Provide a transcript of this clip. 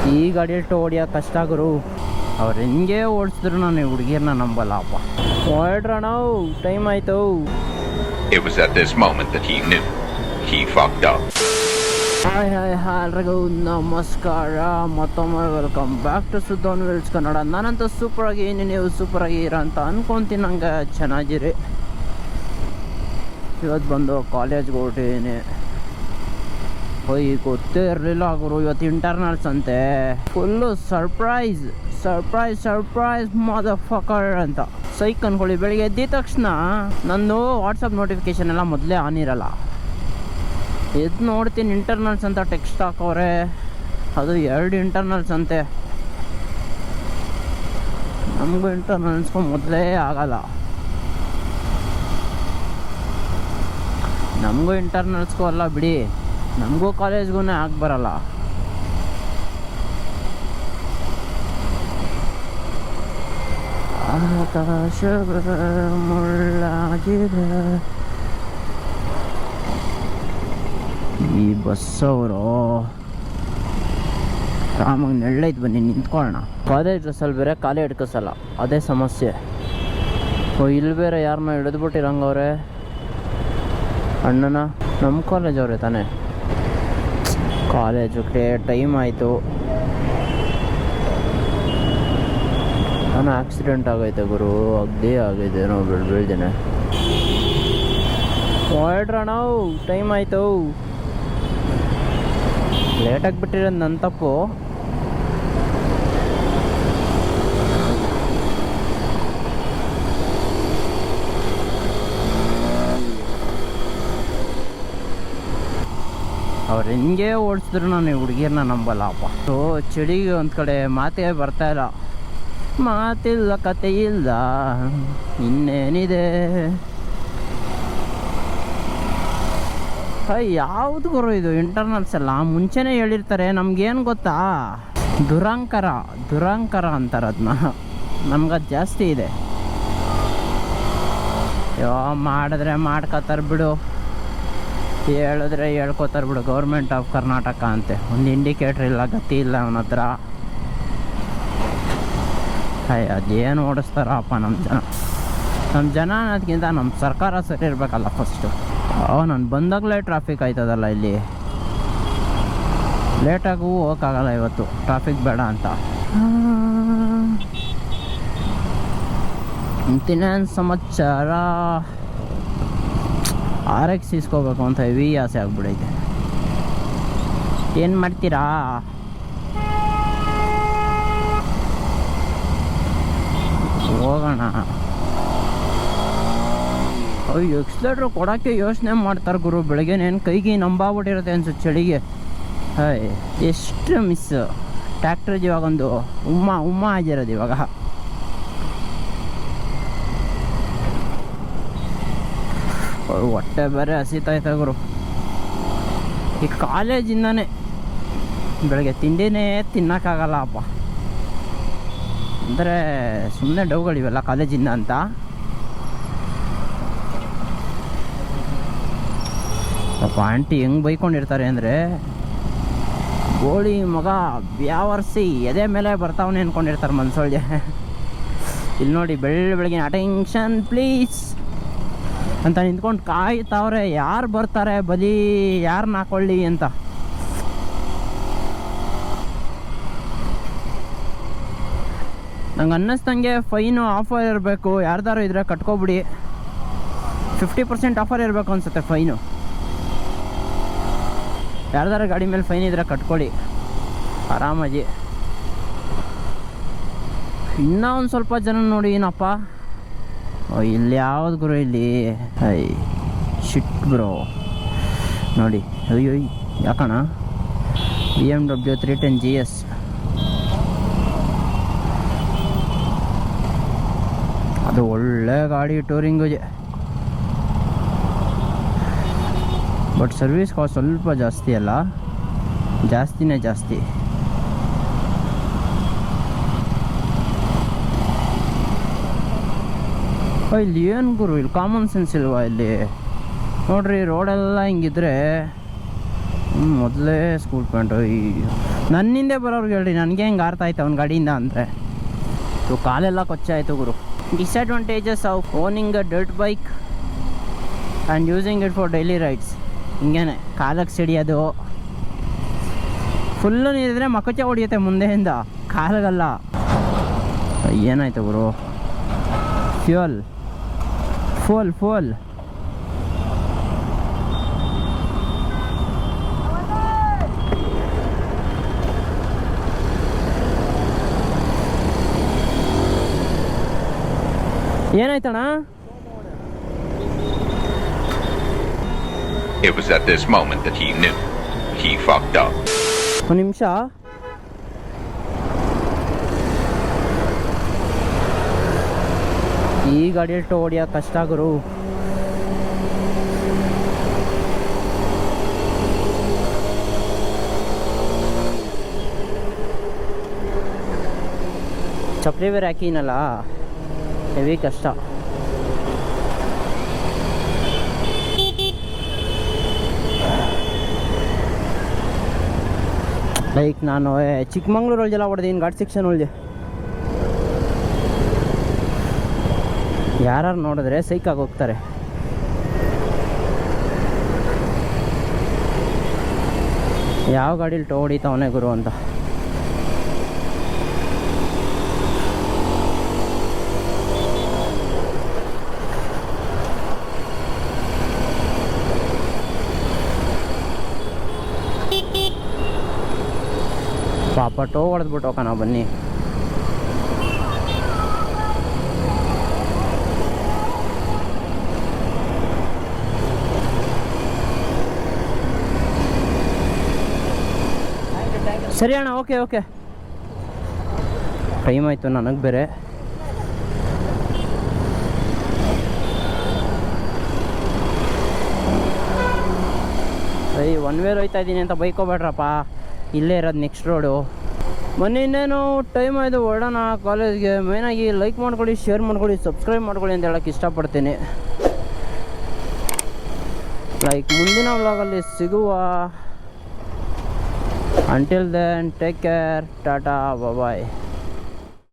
ಈ ಗಾಡಿಯಲ್ಲಿ ಹೊಡಿಯೋಕೆ ಕಷ್ಟ ಗುರು. ಅವ್ರು ಹೆಂಗೆ ಓಡಿಸಿದ್ರು ನಾನು ಈ ಹುಡುಗಿಯರನ್ನ ನಂಬಲ್ಲಪ್ಪ. ಹೊರಡ್ರಣ, ಟೈಮ್ ಆಯ್ತು. It was at this moment that he knew he fucked up. Hi ಎಲ್ರಿಗೂ ನಮಸ್ಕಾರ. ಮತ್ತೊಮ್ಮೆ ವೆಲ್ಕಮ್ ಬ್ಯಾಕ್ ಟು ಸುದ್ದೋನ್ ವಿಲ್ಸ್ ಕನ್ನಡ. ನಾನಂತೂ ಸೂಪರಾಗಿ ನೀವು ಸೂಪರಾಗಿ ಇರೋ ಅಂತ ಅನ್ಕೊತೀನಿ. ನಂಗೆ ಚೆನ್ನಾಗಿರಿ. ಇವತ್ತು ಬಂದು ಕಾಲೇಜ್ಗೆ ಹೊರಟಿದ್ದೀನಿ. ಗೊತ್ತೇ ಇರಲಿಲ್ಲ ಗುರು, ಇವತ್ತು ಇಂಟರ್ನಲ್ಸ್ ಅಂತೆ. ಫುಲ್ಲು ಸರ್ಪ್ರೈಸ್ ಮದರ್ ಫಕರ್ ಅಂತ ಸೈಕ್ ಅನ್ಕೊಳ್ಳಿ. ಬೆಳಿಗ್ಗೆ ಎದ್ದಿದ ತಕ್ಷಣ ನಂದು ವಾಟ್ಸಪ್ ನೋಟಿಫಿಕೇಶನ್ ಎಲ್ಲ ಮೊದಲೇ ಆನ್ ಇರಲ್ಲ. ಎದ್ದು ನೋಡ್ತೀನಿ ಇಂಟರ್ನಲ್ಸ್ ಅಂತ ಟೆಕ್ಸ್ಟ್ ಹಾಕೋರೆ. ಅದು 2 ಇಂಟರ್ನಲ್ಸ್ ಅಂತೆ. ನಮಗೂ ಇಂಟರ್ನಲ್ಸ್ಗೂ ಮೊದಲೇ ಆಗಲ್ಲ. ನಮಗೂ ಇಂಟರ್ನಲ್ಸ್ಗೂ ಅಲ್ಲ ಬಿಡಿ, ನಮಗೂ ಕಾಲೇಜ್ಗೂ ಆಗಿ ಬರಲ್ಲ. ಆಕಾಶ ಮುಳ್ಳಾಗಿದೆ. ಈ ಬಸ್ಸವರು ಆರಾಮಾಗಿ ನೆಳ್ಳೈತೆ, ಬನ್ನಿ ನಿಂತ್ಕೊಳ್ಳೋಣ. ಕಾಲೇಜ್ ಡ್ರೆಸ್ಸಲ್ಲಿ ಬೇರೆ ಕಾಲೇ ಹಿಡ್ಕಸಲ್ಲ, ಅದೇ ಸಮಸ್ಯೆ. ಇಲ್ಲಿ ಬೇರೆ ಯಾರನ್ನ ಹಿಡಿದ್ಬಿಟ್ಟಿರಂಗವ್ರೆ ಅಣ್ಣನ. ನಮ್ಮ ಕಾಲೇಜ್ ಅವರೇ ತಾನೇ. ಕಾಲೇಜಕ್ಕೆ ಟೈಮ್ ಆಯಿತು. ನಾನು ಆಕ್ಸಿಡೆಂಟ್ ಆಗೈತೆ ಗುರು, ಅಗ್ದೇ ಆಗೈತೆ. ನಾವು ಬೆಳ್ದೇನೆ ಹೊರಡ್ರಣ, ಟೈಮ್ ಆಯಿತು. ಲೇಟಾಗಿ ಬಿಟ್ಟಿರೋದು ನನ್ನ ತಪ್ಪು. ಅವ್ರು ಹೆಂಗೆ ಓಡಿಸಿದ್ರು ನಾನು ಈ ಹುಡುಗಿಯರನ್ನ ನಂಬಲ್ಲಪ್ಪ. ಸೊ ಚಳಿಗೆ ಒಂದು ಕಡೆ ಮಾತೇ ಬರ್ತಾಯಿಲ್ಲ. ಮಾತಿಲ್ಲ ಕತೆ ಇಲ್ಲ, ಇನ್ನೇನಿದೆ. ಯಾವುದು ಗುರು ಇದು ಇಂಟರ್ನಲ್ಸ್ ಎಲ್ಲ ಮುಂಚೆನೇ ಹೇಳಿರ್ತಾರೆ. ನಮ್ಗೇನು ಗೊತ್ತಾ, ದುರಂಕಾರ ಅಂತಾರೆ ಅದನ್ನ. ನಮ್ಗದು ಜಾಸ್ತಿ ಇದೆ. ಮಾಡಿದ್ರೆ ಮಾಡ್ಕೋತಾರೆ ಬಿಡು, ಹೇಳಿದ್ರೆ ಹೇಳ್ಕೊತಾರೆ ಬಿಡು. ಗೌರ್ಮೆಂಟ್ ಆಫ್ ಕರ್ನಾಟಕ ಅಂತೆ. ಒಂದು ಇಂಡಿಕೇಟ್ರ್ ಇಲ್ಲ, ಗತಿ ಇಲ್ಲ ಅವನ ಹತ್ರ. ಅದೇನು ಓಡಿಸ್ತಾರಪ್ಪ ನಮ್ಮ ಜನ ಅನ್ನೋದಕ್ಕಿಂತ ನಮ್ಮ ಸರ್ಕಾರ ಸರಿ ಇರಬೇಕಲ್ಲ ಫಸ್ಟು. ನಾನು ಬಂದಾಗಲೇ ಟ್ರಾಫಿಕ್ ಆಯ್ತದಲ್ಲ ಇಲ್ಲಿ. ಲೇಟಾಗೂ ಹೋಗೋಕ್ಕಾಗಲ್ಲ ಇವತ್ತು, ಟ್ರಾಫಿಕ್ ಬೇಡ ಅಂತ. ಇನ್ನೇನು ಸಮಾಚಾರ. RX ಇಸ್ಕೋಬೇಕು ಅಂತ ಹೆವಿ ಆಸೆ ಆಗ್ಬಿಡೈತೆ. ಏನು ಮಾಡ್ತೀರಾ? ಹೋಗೋಣ. ಎಕ್ಸ್ಲೇಟ್ರ್ ಕೊಡೋಕ್ಕೆ ಯೋಚನೆ ಮಾಡ್ತಾರೆ ಗುರು. ಬೆಳಗ್ಗೆನೇನು ಕೈಗೆ ನಂಬಾಗ್ಬಿಟ್ಟಿರುತ್ತೆ ಅನ್ಸುತ್ತೆ ಚಳಿಗೆ. ಎಷ್ಟು ಮಿಸ್. ಟ್ಯಾಕ್ಟ್ರ್ ಇವಾಗೊಂದು ಉಮ್ಮ ಆಗಿರೋದು ಇವಾಗ. ಹೊಟ್ಟೆ ಬೇರೆ ಹಸಿತೈತೆ ಗುರು. ಈ ಕಾಲೇಜಿಂದನೇ ಬೆಳಗ್ಗೆ ತಿಂಡಿನೇ ತಿನ್ನೋಕ್ಕಾಗಲ್ಲ ಅಪ್ಪ. ಅಂದರೆ ಸುಮ್ಮನೆ ಡೌಗಳಿವೆಲ್ಲ ಕಾಲೇಜಿಂದ ಅಂತ. ಪಾಪ ಆಂಟಿ ಹೆಂಗೆ ಬೈಕೊಂಡಿರ್ತಾರೆ ಅಂದರೆ, ಗೋಳಿ ಮಗ ಬ್ಯಾವರ್ಸಿ ಎದೆ ಮೇಲೆ ಬರ್ತಾವನೆ ಅಂದ್ಕೊಂಡಿರ್ತಾರೆ ಮನ್ಸೊಳಗೆ. ಇಲ್ಲಿ ನೋಡಿ ಬೆಳಗ್ಗೆ ಅಟೆನ್ಷನ್ ಪ್ಲೀಸ್ ಅಂತ ನಿಂತ್ಕೊಂಡು ಕಾಯ್ತಾವ್ರೆ. ಯಾರು ಬರ್ತಾರೆ ಬಲಿ, ಯಾರನ್ನ ಹಾಕೊಳ್ಳಿ ಅಂತ. ನಂಗೆ ಅನ್ನಿಸ್ದಂಗೆ ಫೈನು ಆಫರ್ ಇರಬೇಕು. ಯಾರ್ದಾರು ಇದ್ರೆ ಕಟ್ಕೊಬಿಡಿ. 50% ಆಫರ್ ಇರಬೇಕು ಅನ್ಸುತ್ತೆ ಫೈನು. ಯಾರ್ದಾರು ಗಾಡಿ ಮೇಲೆ ಫೈನ್ ಇದ್ರೆ ಕಟ್ಕೊಳ್ಳಿ ಆರಾಮಾಗಿ. ಇನ್ನೂ ಒಂದು ಸ್ವಲ್ಪ ಜನ ನೋಡಿ ಏನಪ್ಪ. ಇಲ್ಲಿ ಯಾವ್ದು ಗುರು ಇಲ್ಲಿ. ಶಿಟ್ ಬ್ರೋ ನೋಡಿ. ಅಯ್ಯೋ ಯಾಕಣ BMW 310 GS. ಅದು ಒಳ್ಳೆ ಗಾಡಿ ಟೂರಿಂಗಿಗೆ. ಬಟ್ ಸರ್ವಿಸ್ ಕಾಸ್ಟ್ ಸ್ವಲ್ಪ ಜಾಸ್ತಿ ಅಲ್ಲ, ಜಾಸ್ತಿನೇ ಜಾಸ್ತಿ. ಇಲ್ಲಿ ಏನು ಗುರು, ಇಲ್ಲಿ ಕಾಮನ್ ಸೆನ್ಸ್ ಇಲ್ವಾ ಇಲ್ಲಿ? ನೋಡ್ರಿ ರೋಡೆಲ್ಲ ಹಿಂಗಿದ್ರೆ ಮೊದಲೇ ಸ್ಕೂಲ್ ಪ್ಯಾಂಟು ಈ ನನ್ನಿಂದೆ ಬರೋರ್ಗೆ ಹೇಳ್ರಿ, ನನಗೆ ಹೆಂಗೆ ಆರ್ತಾ ಆಯ್ತು ಅವ್ನ ಗಾಡಿಯಿಂದ ಅಂದರೆ ಕಾಲೆಲ್ಲ ಕೊಚ್ಚಾಯಿತು ಗುರು. Disadvantages of owning a dirt bike and using it for daily rides. ಹಿಂಗೇನೆ ಕಾಲಕ್ಕೆ ಸಿಡಿಯೋದು, ಫುಲ್ಲು ನೀರಿದ್ರೆ ಮಕಚ ಹೊಡಿಯುತ್ತೆ ಮುಂದೆಯಿಂದ, ಕಾಲಿಗಲ್ಲ. ಏನಾಯ್ತು ಗುರು? ಫ್ಯೂಲ್ ಏನಾಯ್ತಣ್ಣ? It was at this moment that he knew he fucked up. ಒಂದು ನಿಮಿಷ. ಈ ಗಾಡಿಯಲ್ಲಿ ಟೋ ಹೊಡಿಯೋಕೆ ಕಷ್ಟ ಗುರು. ಚಪ್ಪಲಿ ಬೇರೆ ಹಾಕಿನಲ್ಲ, ಹೆವಿ ಕಷ್ಟ. ಲೈಕ್ ನಾನು ಚಿಕ್ಕಮಂಗ್ಳೂರೊಳಗೆಲ್ಲ ಹೊಡೆದೀನಿ ಘಾಟ್ ಸೆಕ್ಷನ್ ಒಳಗೆ. ಯಾರು ನೋಡಿದ್ರೆ ಸೈಕಾಗಿ ಹೋಗ್ತಾರೆ. ಯಾವ ಗಾಡೀಲಿ ಟೋ ಹೊಡಿತಾವನೆ ಗುರು ಅಂತ. ಪಾಪ ಟೋ ಹೊಡೆದ್ಬಿಟ್ಟು ಹೋಗೋಣ ಬನ್ನಿ. ಸರಿ ಅಣ್ಣ, ಓಕೆ. ಟೈಮ್ ಆಯಿತು ನನಗೆ ಬೇರೆ. ಒನ್ ವೇರ್ ಹೋಯ್ತಾ ಇದ್ದೀನಿ ಅಂತ ಬೈಕ್ ಹೋಗ್ಬೇಡ್ರಪ್ಪ, ಇಲ್ಲೇ ಇರೋದು ನೆಕ್ಸ್ಟ್ ರೋಡು. ಮೊನ್ನೆ ಇನ್ನೇನು ಟೈಮ್ ಆಯಿತು ಹೊರಡೋಣ ಕಾಲೇಜ್ಗೆ. ಮೇಯ್ನಾಗಿ ಲೈಕ್ ಮಾಡ್ಕೊಳ್ಳಿ, ಶೇರ್ ಮಾಡ್ಕೊಳ್ಳಿ, ಸಬ್ಸ್ಕ್ರೈಬ್ ಮಾಡ್ಕೊಳ್ಳಿ ಅಂತ ಹೇಳೋಕ್ಕೆ ಇಷ್ಟಪಡ್ತೀನಿ. ಲೈಕ್ ಮುಂದಿನ ವ್ಲಾಗಲ್ಲಿ ಸಿಗುವ. Until then take care, tata, ಬಾಯ್.